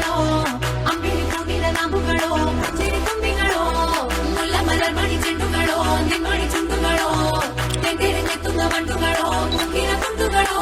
ನಾಮುಗಳೋ ಅಂಬಿಳಿ ಕೂಗಿನ ನಾಮುಗಳೋ ಕಚೇರಿ ತುಂಬಿಗಳೋ ಮುಲ್ಲ ಮಲರ್ ಮಣಿ ಚೆಂಡುಗಳೋ ನಿಮ್ಮಣಿ ಚುಂಡುಗಳೋ ತೆಂಗೆರೆ ನೆತ್ತುಂಗ ಬಂಡುಗಳೋ ಮುಕ್ಕಿನ ತುಂಡುಗಳೋ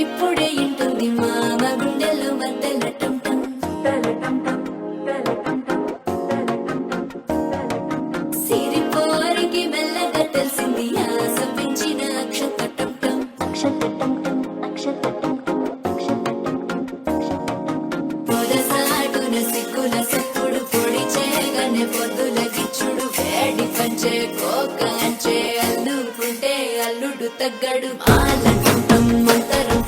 ఇప్పుడే ఇంటుంది మామ గుండెల్లో మధ్యలో టం టం సిరిపోరికి మెల్లగా తెలిసింది ఆశ పెంచిన అక్షత టం పొదసాటున సిగ్గుల సప్పుడు పొడి చేయగానే పొద్దుల గిచ్చుడు వేడి పంచే కోక అంచే అల్లుకుంటే అల్లుడు తగ్గడు ఆలంటుంటం మంతరం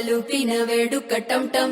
లూపిన వేడుక టం టం